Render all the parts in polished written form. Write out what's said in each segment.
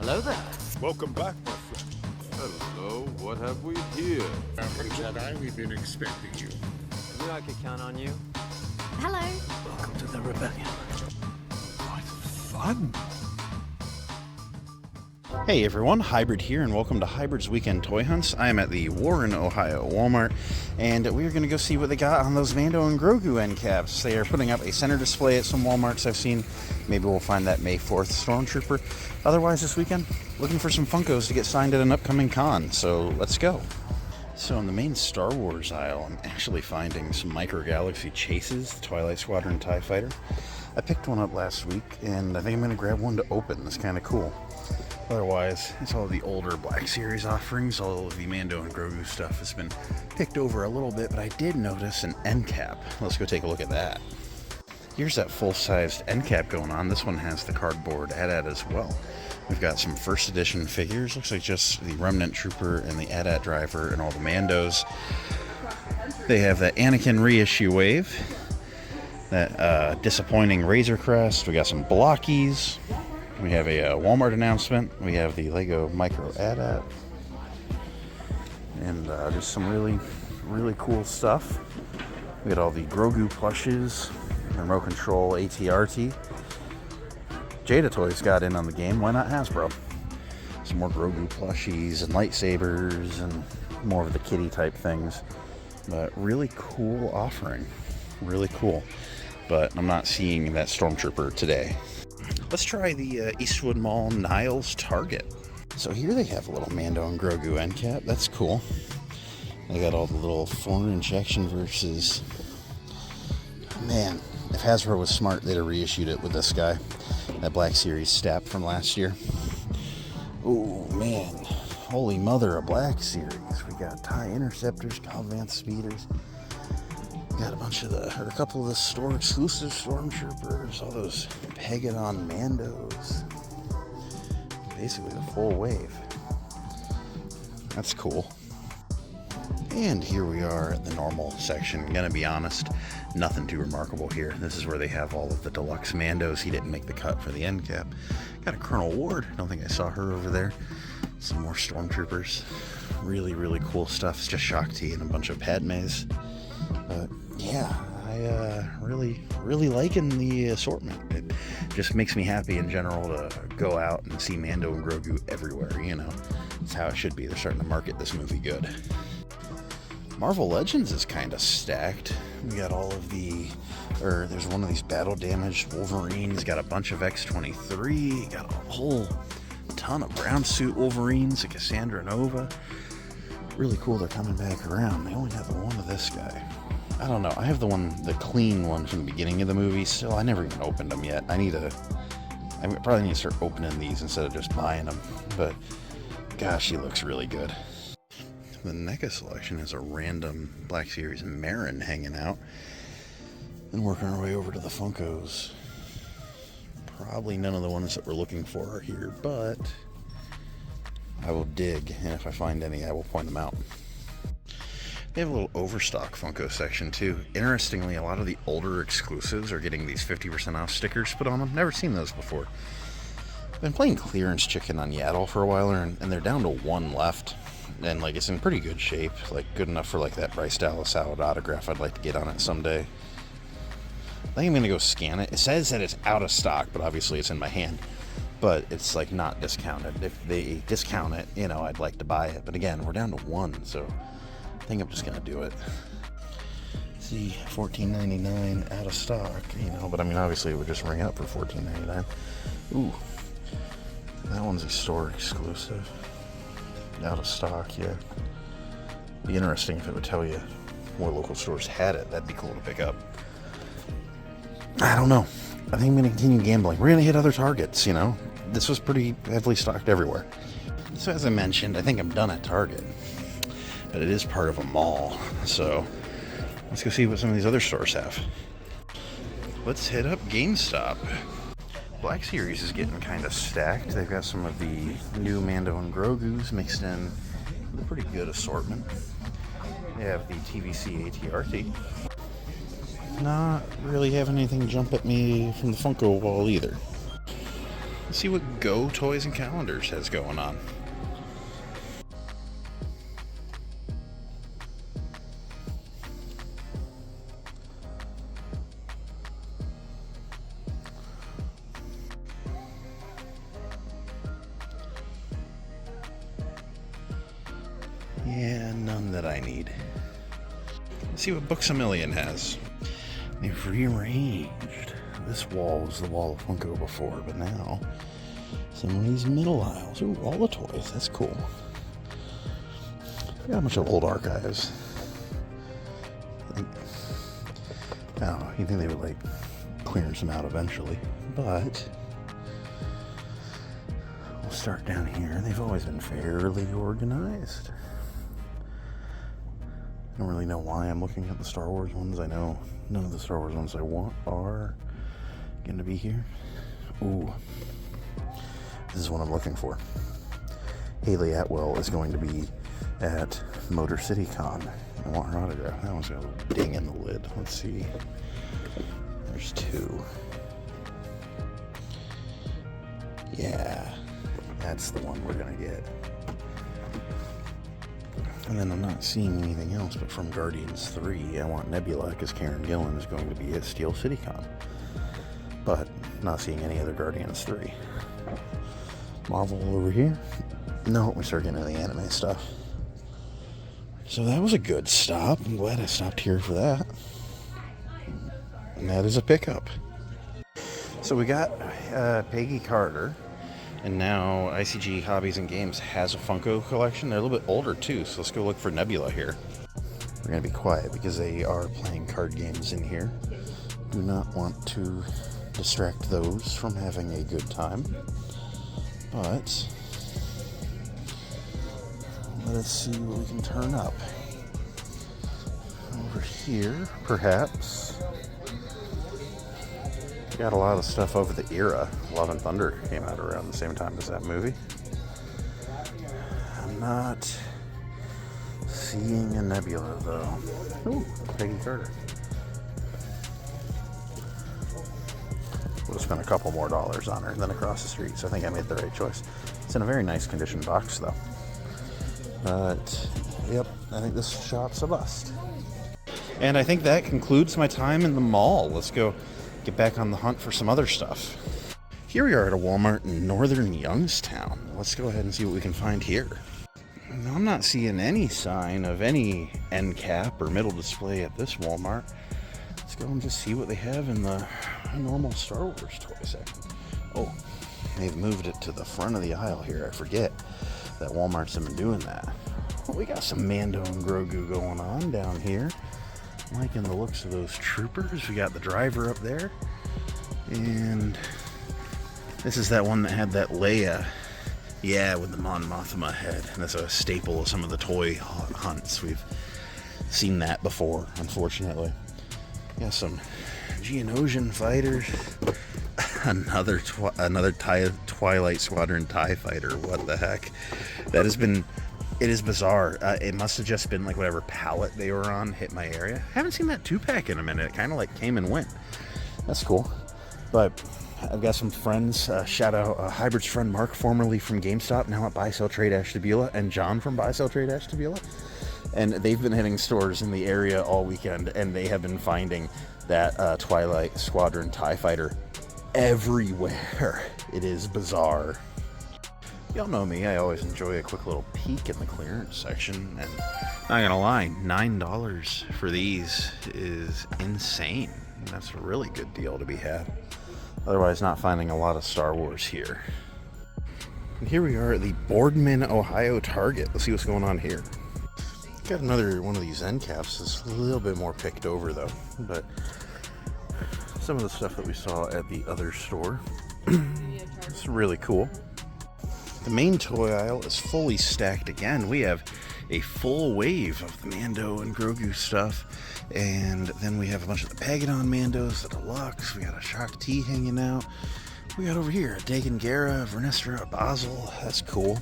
Hello there. Welcome back, my friend. Hello, what have we here? Jedi, we've been expecting you. Knew I could count on you. Hello. Welcome to the rebellion. What fun! Hey everyone, Hybrid here, and welcome to Hybrid's Weekend Toy Hunts. I am at the Warren, Ohio Walmart, and we are going to go see what they got on those Mando and Grogu end caps. They are putting up a center display at some Walmarts I've seen. Maybe we'll find that May 4th Stormtrooper. Otherwise, this weekend, looking for some Funkos to get signed at an upcoming con, so let's go. So in the main Star Wars aisle, I'm actually finding some Micro Galaxy Chases, the Twilight Squadron TIE Fighter. I picked one up last week, and I think I'm going to grab one to open. It's kind of cool. Otherwise, it's all the older Black Series offerings. All of the Mando and Grogu stuff has been picked over a little bit, but I did notice an end cap. Let's go take a look at that. Here's that full-sized end cap going on. This one has the cardboard AT-AT as well. We've got some first edition figures. Looks like just the Remnant Trooper and the AT-AT driver and all the Mandos. They have that Anakin reissue wave. That disappointing Razor Crest. We got some Blockies. We have a Walmart announcement. We have the Lego Micro AT-AT. And just some really, really cool stuff. We got all the Grogu plushes, remote control AT-RT. Jada Toys got in on the game. Why not Hasbro? Some more Grogu plushies and lightsabers and more of the kitty type things. But really cool offering. Really cool. But I'm not seeing that Stormtrooper today. Let's try the Eastwood Mall Niles Target. So here they have a little Mando and Grogu end cap. That's cool. They got all the little 4-inch action versus. Man, if Hasbro was smart, they'd have reissued it with this guy. That Black Series Stap from last year. Oh man, holy mother, a Black Series. We got TIE Interceptors, Cal Vance Speeders. Got a couple of the store exclusive Stormtroopers, all those Pegadon Mandos. Basically the full wave. That's cool. And here we are at the normal section. Gonna be honest, nothing too remarkable here. This is where they have all of the deluxe Mandos. He didn't make the cut for the end cap. Got a Colonel Ward. Don't think I saw her over there. Some more Stormtroopers. Really, really cool stuff. It's just Shakti and a bunch of Padmes. But yeah, I really liking the assortment. It just makes me happy in general to go out and see Mando and Grogu everywhere, you know. It's how it should be. They're starting to market this movie good. Marvel Legends is kind of stacked. We got all of there's one of these battle damaged Wolverines, got a bunch of X-23, got a whole ton of brown suit Wolverines, a Cassandra Nova. Really cool they're coming back around. They only have the one of this guy. I don't know. I have the clean one from the beginning of the movie still. I never even opened them yet. I probably need to start opening these instead of just buying them. But gosh, he looks really good. The NECA selection has a random Black Series Marin hanging out. And working our way over to the Funkos. Probably none of the ones that we're looking for are here, but I will dig, and if I find any, I will point them out. They have a little overstock Funko section too. Interestingly, a lot of the older exclusives are getting these 50% off stickers put on them. Never seen those before. I've been playing clearance chicken on Yaddle for a while, and they're down to one left. And like it's in pretty good shape, like good enough for like that Bryce Dallas Howard autograph I'd like to get on it someday. I think I'm gonna go scan it. It says that it's out of stock, but obviously it's in my hand. But it's like not discounted. If they discount it, you know, I'd like to buy it. But again, we're down to one, so I think I'm just gonna do it. See, $14.99 out of stock, you know, but I mean obviously it would just ring up for $14.99. Ooh. That one's a store exclusive. Out of stock, yeah. Be interesting if it would tell you more local stores had it. That'd be cool to pick up. I don't know. I think I'm going to continue gambling. We're going to hit other targets, you know. This was pretty heavily stocked everywhere. So as I mentioned, I think I'm done at Target. But it is part of a mall. So let's go see what some of these other stores have. Let's hit up GameStop. Black Series is getting kind of stacked. They've got some of the new Mando and Grogu's mixed in with a pretty good assortment. They have the TVC AT-RT. Not really having anything jump at me from the Funko wall either. Let's see what Go Toys and Calendars has going on. Yeah, none that I need. Let's see what Books A Million has. They've rearranged. This wall was the wall of Funko before, but now some of these middle aisles. Ooh, all the toys. That's cool. Got a bunch of old archives. I don't know. You think they would like clearance them out eventually, but we'll start down here. They've always been fairly organized. I don't really know why I'm looking at the Star Wars ones. I know none of the Star Wars ones I want are going to be here. Ooh. This is what I'm looking for. Haley Atwell is going to be at Motor City Con. I want her autograph. That one's got a little ding in the lid. Let's see. There's two. Yeah. That's the one we're going to get. And then I'm not seeing anything else, but from Guardians 3, I want Nebula, because Karen Gillan is going to be at Steel City Con. But not seeing any other Guardians 3. Marvel over here. No, we start getting into the anime stuff. So that was a good stop. I'm glad I stopped here for that. And that is a pickup. So we got Peggy Carter. And now ICG Hobbies and Games has a Funko collection. They're a little bit older too, so let's go look for Nebula here. We're going to be quiet because they are playing card games in here. Do not want to distract those from having a good time. But let us see what we can turn up. Over here, perhaps. Got a lot of stuff over the era. Love and Thunder came out around the same time as that movie. I'm not seeing a Nebula though. Ooh, Peggy Carter. We'll spend a couple more dollars on her than across the street, so I think I made the right choice. It's in a very nice condition box though. But, yep, I think this shop's a bust. And I think that concludes my time in the mall. Let's go get back on the hunt for some other stuff. Here we are at a Walmart in northern Youngstown. Let's go ahead and see what we can find here. I'm not seeing any sign of any end cap or middle display at this Walmart. Let's go and just see what they have in the normal Star Wars toy section. Oh, they've moved it to the front of the aisle here. I forget that Walmart's been doing that. Well, we got some Mando and Grogu going on down here. I'm liking the looks of those troopers. We got the driver up there. And this is that one that had that Leia. Yeah, with the Mon Mothma head. And that's a staple of some of the toy hunts. We've seen that before, unfortunately. Got some Geonosian fighters. Another Twilight Squadron TIE fighter. What the heck? That has been... It is bizarre. It must have just been like whatever pallet they were on hit my area. I haven't seen that 2-pack in a minute. It kind of like came and went. That's cool. But I've got some friends. Shout out Hybrid's friend Mark, formerly from GameStop, now at Buy Sell Trade Ashtabula, and John from Buy Sell Trade Ashtabula. And they've been hitting stores in the area all weekend, and they have been finding that Twilight Squadron TIE fighter everywhere. It is bizarre. Y'all know me, I always enjoy a quick little peek in the clearance section, and not gonna lie, $9 for these is insane. That's a really good deal to be had. Otherwise, not finding a lot of Star Wars here. And here we are at the Boardman, Ohio Target. Let's see what's going on here. Got another one of these end caps. It's a little bit more picked over though, but some of the stuff that we saw at the other store, it's really cool. The main toy aisle is fully stacked again. We have a full wave of the Mando and Grogu stuff. And then we have a bunch of the Pagadon Mandos, the Deluxe. We got a Shaak Ti hanging out. We got over here a Dagan Gera, Vernestra, Basil. That's cool.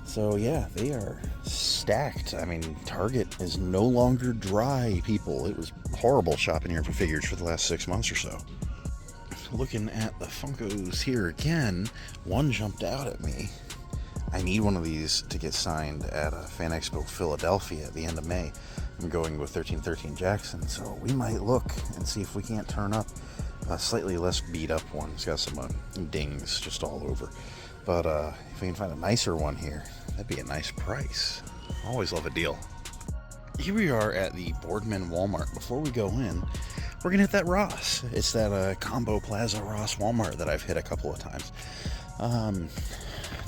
So yeah, they are stacked. I mean, Target is no longer dry, people. It was horrible shopping here for figures for the last 6 months or so. looking at the Funkos here again, one jumped out at me. I need one of these to get signed at Fan Expo Philadelphia at the end of May. I'm going with 1313 Jackson, so we might look and see if we can't turn up a slightly less beat up one. It's got some dings just all over. But if we can find a nicer one here, that'd be a nice price. Always love a deal. Here we are at the Boardman Walmart. Before we go in, we're gonna hit that Ross. It's that Combo Plaza Ross Walmart that I've hit a couple of times.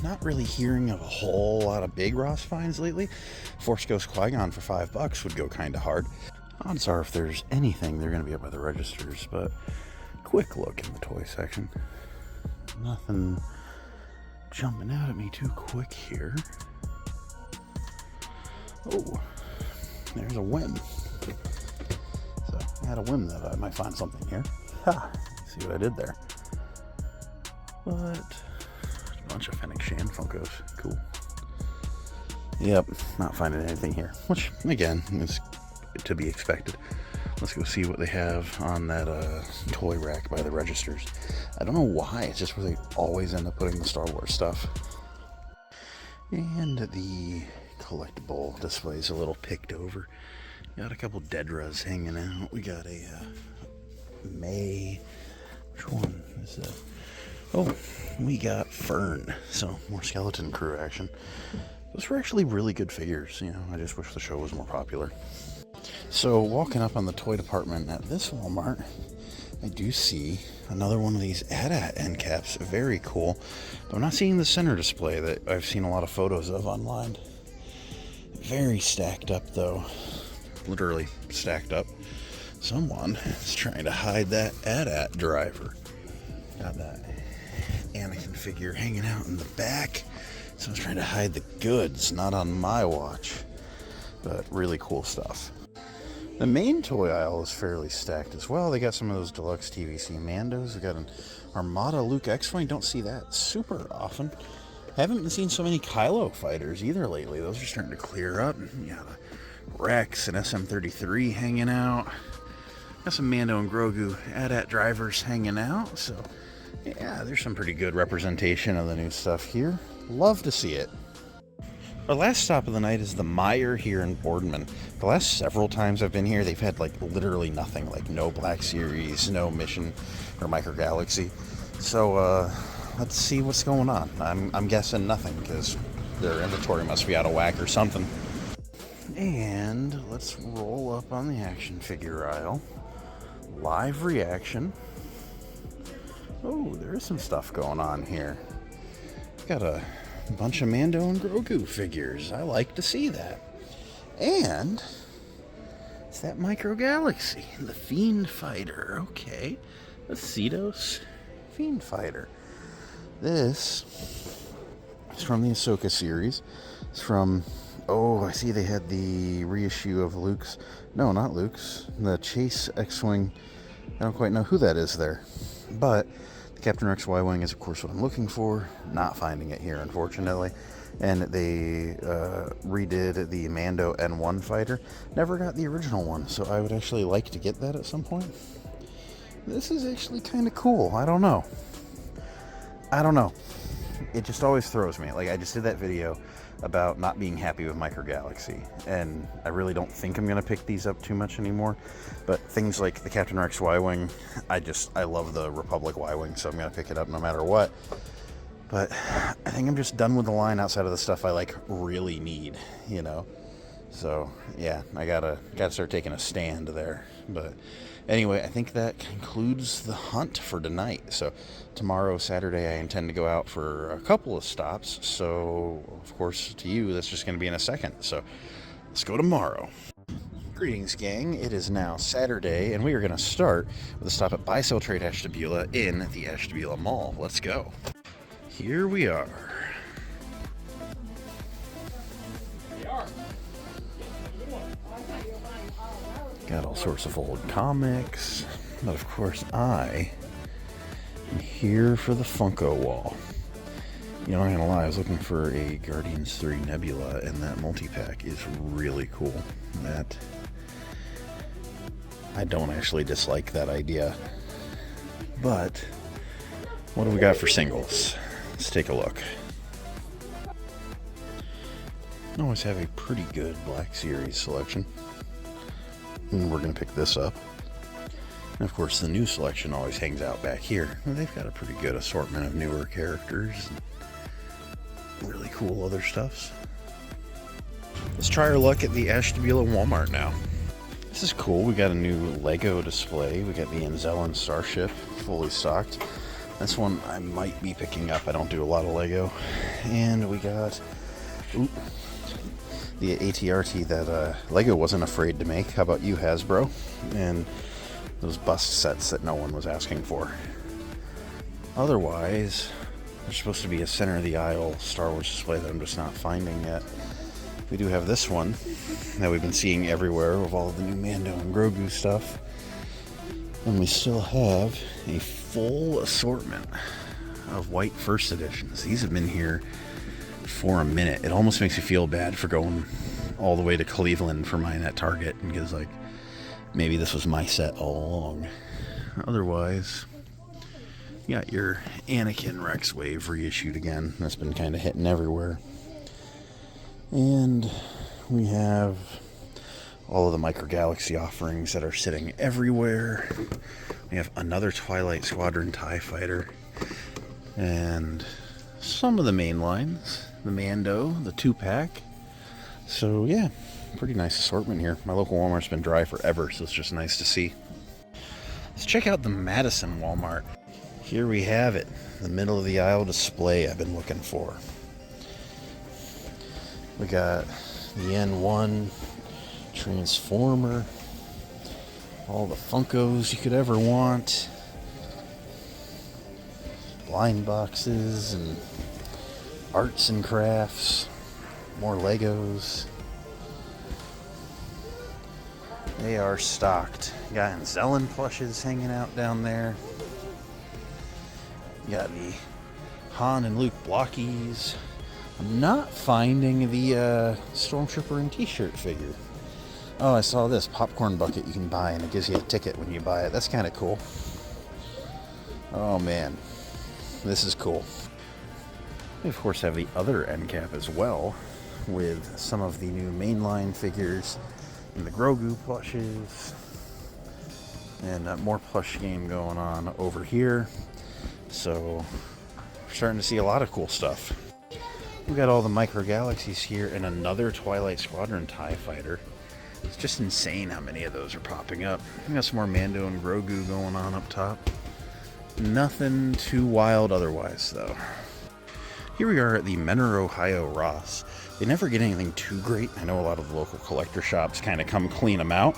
Not really hearing of a whole lot of big Ross finds lately. Force Ghost Qui-Gon for $5 would go kind of hard. Odds are if there's anything, they're gonna be up by the registers, but quick look in the toy section. Nothing jumping out at me too quick here. Oh, there's a whim. So I had a whim that I might find something here. Ha! See what I did there. But a bunch of Fennec Shan Funkos. Cool. Yep, not finding anything here. Which, again, is to be expected. Let's go see what they have on that toy rack by the registers. I don't know why, it's just where they always end up putting the Star Wars stuff. And the collectible display is a little picked over. Got a couple Dedras hanging out. We got a May. Which one is that? Oh, we got Fern. So more Skeleton Crew action. Those were actually really good figures. You know, I just wish the show was more popular. So walking up on the toy department at this Walmart, I do see another one of these AT-AT end caps. Very cool. But I'm not seeing the center display that I've seen a lot of photos of online. Very stacked up though. Literally stacked up. Someone is trying to hide that AT-AT driver. Got that Anakin figure hanging out in the back. Someone's trying to hide the goods, not on my watch. But really cool stuff. The main toy aisle is fairly stacked as well. They got some of those deluxe TVC Mandos. We got an Armada Luke X-Wing. Don't see that super often. Haven't seen so many Kylo fighters either lately. Those are starting to clear up. You got a Rex and SM-33 hanging out. Got some Mando and Grogu AT-AT drivers hanging out. So, yeah, there's some pretty good representation of the new stuff here. Love to see it. Our last stop of the night is the Meijer here in Boardman. The last several times I've been here, they've had like literally nothing, like no Black Series, no Mission or Micro Galaxy. So let's see what's going on. I'm guessing nothing because their inventory must be out of whack or something. And let's roll up on the action figure aisle. Live reaction. Oh, there is some stuff going on here. Got a bunch of Mando and Grogu figures. I like to see that. And it's that Micro Galaxy, the Fiend Fighter. Okay, the Cedos Fiend Fighter. This is from the Ahsoka series. It's from, oh, I see they had the reissue of Luke's, no, not Luke's, the Chase X-Wing. I don't quite know who that is there, but Captain Rex Y-Wing is, of course, what I'm looking for. Not finding it here, unfortunately. And they redid the Mando N1 fighter. Never got the original one, so I would actually like to get that at some point. This is actually kind of cool. I don't know. It just always throws me. Like, I just did that video about not being happy with Micro Galaxy, and I really don't think I'm going to pick these up too much anymore. But things like the Captain Rex Y-Wing, I love the Republic Y-Wing, so I'm going to pick it up no matter what. But I think I'm just done with the line outside of the stuff I like really need, you know. So yeah, I gotta start taking a stand there. But anyway, I think that concludes the hunt for tonight. So tomorrow, Saturday, I intend to go out for a couple of stops. So of course, to you, that's just going to be in a second. So let's go tomorrow. Greetings, gang. It is now Saturday, and we are going to start with a stop at Buy Sell Trade Ashtabula in the Ashtabula Mall. Let's go. Here we are. Got all sorts of old comics, but of course I am here for the Funko wall. You know, I'm not gonna lie, I was looking for a Guardians 3 Nebula, and that multi-pack is really cool. That, I don't actually dislike that idea. But what do we got for singles? Let's take a look. I always have a pretty good Black Series selection. And we're going to pick this up. And of course, the new selection always hangs out back here. And they've got a pretty good assortment of newer characters and really cool other stuffs. Let's try our luck at the Ashtabula Walmart now. This is cool. We got a new Lego display. We got the Anzellan Starship fully stocked. This one I might be picking up. I don't do a lot of Lego. And we got the ATRT that Lego wasn't afraid to make. How about you, Hasbro? And those bust sets that no one was asking for. Otherwise, there's supposed to be a center of the aisle Star Wars display that I'm just not finding yet. We do have this one that we've been seeing everywhere with all the new Mando and Grogu stuff. And we still have a full assortment of white first editions. These have been here for a minute. It almost makes you feel bad for going all the way to Cleveland for mine at Target, because like maybe this was my set all along. Otherwise, you got your Anakin Rex Wave reissued again. That's been kind of hitting everywhere. And we have all of the Micro Galaxy offerings that are sitting everywhere. We have another Twilight Squadron TIE Fighter. And some of the main lines. The Mando, the 2-pack. So yeah, pretty nice assortment here. My local Walmart's been dry forever, so it's just nice to see. Let's check out the Madison Walmart. Here we have it. The middle of the aisle display I've been looking for. We got the N1 Transformer, all the Funkos you could ever want, blind boxes and arts and crafts, more Legos. They are stocked. You got Anzellan plushes hanging out down there. You got the Han and Luke blockies. I'm not finding the Stormtrooper and t-shirt figure. Oh, I saw this popcorn bucket you can buy, and it gives you a ticket when you buy it. That's kind of cool. Oh man, this is cool. We of course have the other end cap as well, with some of the new mainline figures and the Grogu plushes, and more plush game going on over here. So we're starting to see a lot of cool stuff. We got all the Micro Galaxies here and another Twilight Squadron TIE Fighter. It's just insane how many of those are popping up. We got some more Mando and Grogu going on up top. Nothing too wild otherwise, though. Here we are at the Menor, Ohio Ross. They never get anything too great. I know a lot of the local collector shops kind of come clean them out.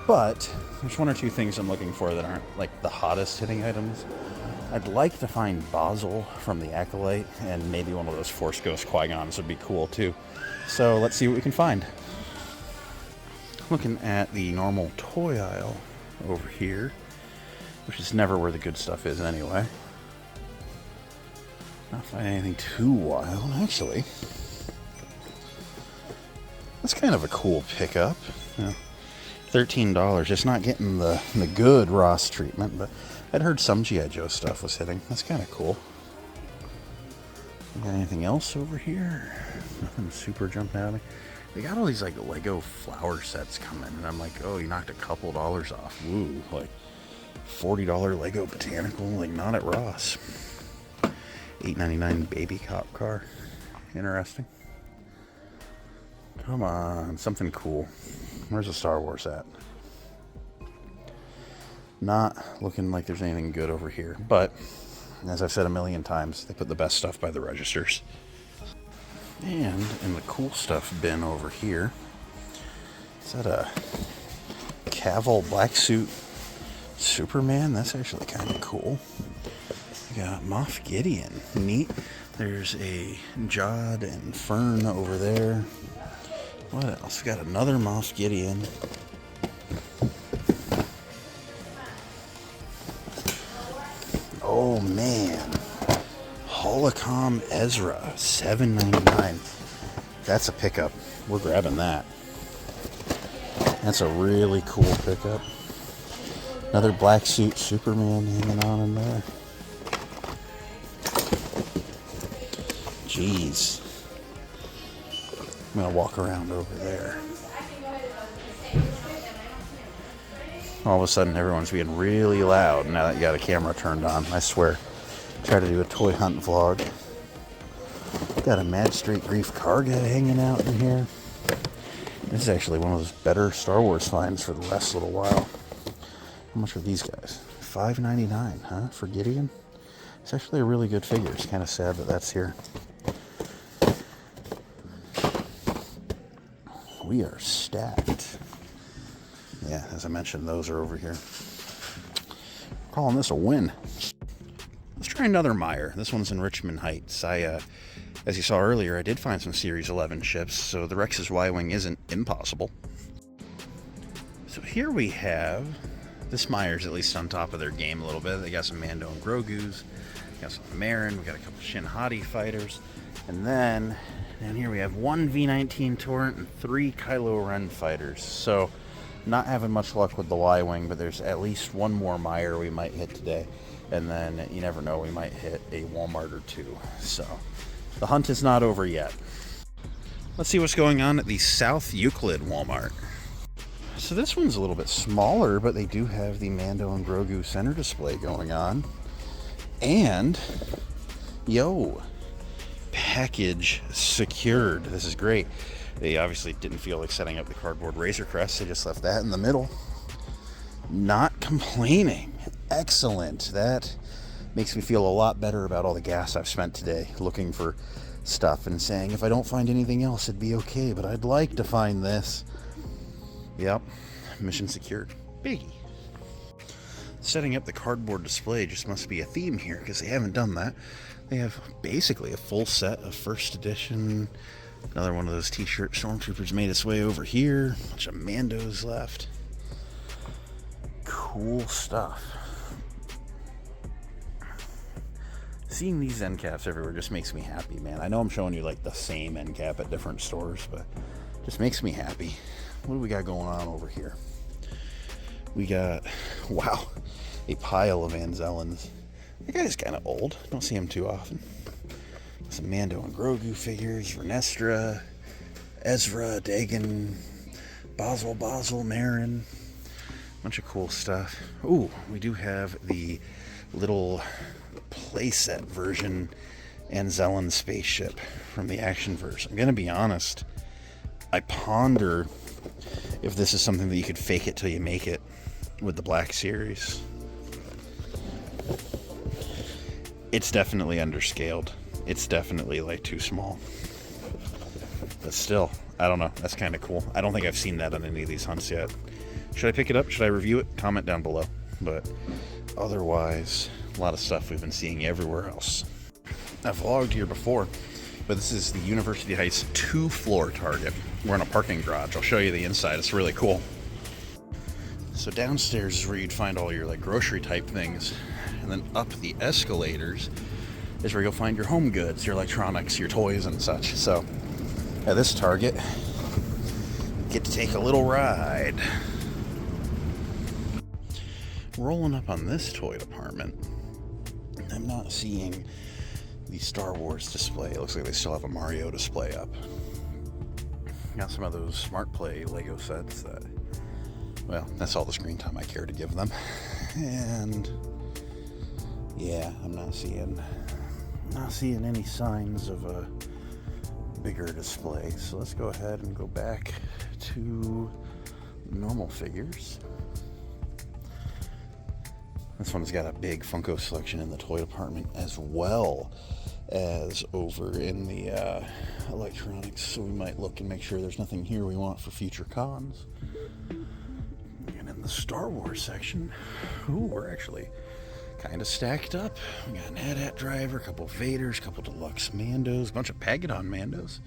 But there's one or two things I'm looking for that aren't like the hottest hitting items. I'd like to find Basil from the Acolyte, and maybe one of those Force Ghost Qui-Gons would be cool too. So let's see what we can find. Looking at the normal toy aisle over here, which is never where the good stuff is anyway. Not finding anything too wild, actually. That's kind of a cool pickup. Yeah. $13. Just not getting the good Ross treatment, but I'd heard some G.I. Joe stuff was hitting. That's kind of cool. Got anything else over here? Nothing super jumping out at me. They got all these like Lego flower sets coming, and I'm like, oh, you knocked a couple dollars off. Woo, like $40 Lego Botanical, like not at Ross. $8.99 baby cop car. Interesting. Come on, something cool. Where's the Star Wars at? Not looking like there's anything good over here, but as I've said a million times, they put the best stuff by the registers. And in the cool stuff bin over here, is that a Cavill black suit Superman? That's actually kind of cool. We got Moff Gideon, neat. There's a Jod and Fern over there. What else? We got another Moff Gideon. Oh man, Holocom Ezra, $7.99. That's a pickup. We're grabbing that. That's a really cool pickup. Another black suit Superman hanging on in there. Jeez. I'm gonna walk around over there. All of a sudden, everyone's being really loud now that you got a camera turned on. I swear. Try to do a toy hunt vlog. Got a Mad Straight Grief car guy hanging out in here. This is actually one of those better Star Wars finds for the last little while. How much are these guys? $5.99, huh? For Gideon? It's actually a really good figure. It's kind of sad that that's here. We are stacked. Yeah, as I mentioned, those are over here. Calling this a win. Let's try another Meyer. This one's in Richmond Heights. As you saw earlier, I did find some Series 11 ships, so the Rex's Y-Wing isn't impossible. So here we have this Meyer's at least on top of their game a little bit. They got some Mando and Grogu's, got some Marin, we got a couple Shin Hati fighters, and then down here we have one V-19 Torrent and 3 Kylo Ren fighters. So not having much luck with the Y-Wing, but there's at least one more Meyer we might hit today. And then, you never know, we might hit a Walmart or two. So, the hunt is not over yet. Let's see what's going on at the South Euclid Walmart. So this one's a little bit smaller, but they do have the Mando and Grogu center display going on. And, package secured. This is great. They obviously didn't feel like setting up the cardboard Razor Crest. They just left that in the middle. Not complaining. Excellent. That makes me feel a lot better about all the gas I've spent today looking for stuff and saying if I don't find anything else it'd be okay, but I'd like to find this. Yep, mission secured. Biggie. Setting up the cardboard display just must be a theme here because they haven't done that. They have basically a full set of first edition. Another one of those t-shirt stormtroopers made its way over here. A bunch of Mandos left. Cool stuff. Seeing these end caps everywhere just makes me happy, man. I know I'm showing you like the same end cap at different stores, but it just makes me happy. What do we got going on over here? We got, wow, a pile of Anzellans. That guy's kind of old. Don't see him too often. Some Mando and Grogu figures, Vernestra, Ezra, Dagan, Basil, Marin. Bunch of cool stuff. Ooh, we do have the little playset version Anzellan spaceship from the Actionverse. I'm gonna be honest, I ponder if this is something that you could fake it till you make it with the Black Series. It's definitely underscaled. It's definitely like too small. But still, I don't know. That's kind of cool. I don't think I've seen that on any of these hunts yet. Should I pick it up? Should I review it? Comment down below. But otherwise, a lot of stuff we've been seeing everywhere else. I've vlogged here before, but this is the University Heights 2-floor Target. We're in a parking garage. I'll show you the inside. It's really cool. So downstairs is where you'd find all your like grocery type things. And then up the escalators is where you'll find your home goods, your electronics, your toys and such. So at this Target, you get to take a little ride. Rolling up on this toy department, I'm not seeing the Star Wars display. It looks like they still have a Mario display up. Got some of those Smart Play Lego sets that, well, that's all the screen time I care to give them. And yeah, I'm not seeing any signs of a bigger display. So let's go ahead and go back to normal figures. This one's got a big Funko selection in the toy department as well as over in the electronics. So we might look and make sure there's nothing here we want for future cons. And in the Star Wars section, ooh, we're actually kind of stacked up. We got an AT-AT driver, a couple Vaders, a couple deluxe Mandos, a bunch of Pagadon Mandos.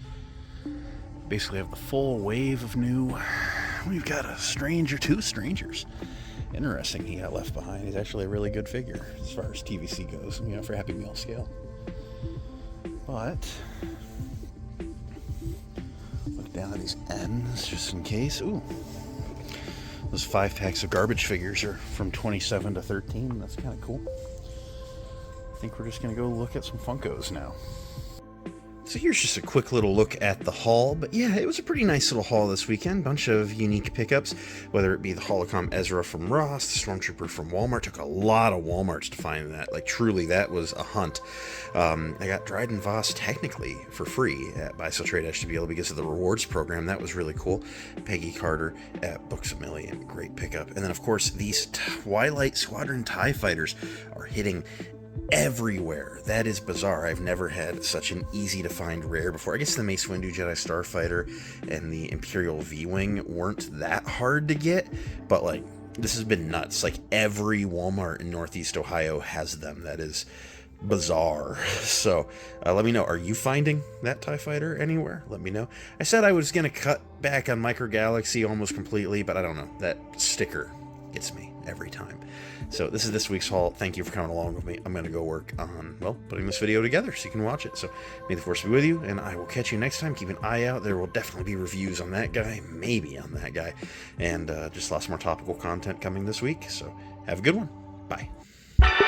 Basically have the full wave of new. We've got a Stranger, 2 Strangers. Interesting, he got left behind. He's actually a really good figure as far as TVC goes, you know, for Happy Meal scale. But look down at these ends just in case. Ooh, Those 5 packs of garbage figures are from 27 to 13. That's kind of cool. I think we're just going to go look at some Funkos now. So here's just a quick little look at the haul, but yeah, it was a pretty nice little haul this weekend. Bunch of unique pickups, whether it be the Holocom Ezra from Ross, the Stormtrooper from Walmart. Took a lot of Walmarts to find that. Like, truly, that was a hunt. I got Dryden Voss technically for free at Buy Sell Trade HTBL because of the rewards program. That was really cool. Peggy Carter at Books A Million, great pickup. And then, of course, these Twilight Squadron TIE Fighters are hitting everywhere. That is bizarre. I've never had such an easy to find rare before. I guess the Mace Windu Jedi Starfighter and the Imperial V-Wing weren't that hard to get, but like, this has been nuts. Like, every Walmart in Northeast Ohio has them. That is bizarre. So let me know, are you finding that TIE Fighter anywhere? Let me know. I said I was gonna cut back on Micro Galaxy almost completely, but I don't know, that sticker gets me every time. So this is this week's haul. Thank you for coming along with me. I'm going to go work on, well, putting this video together so you can watch it. So may the force be with you, and I will catch you next time. Keep an eye out. There will definitely be reviews on that guy, maybe on that guy, and just lots more topical content coming this week. So have a good one. Bye.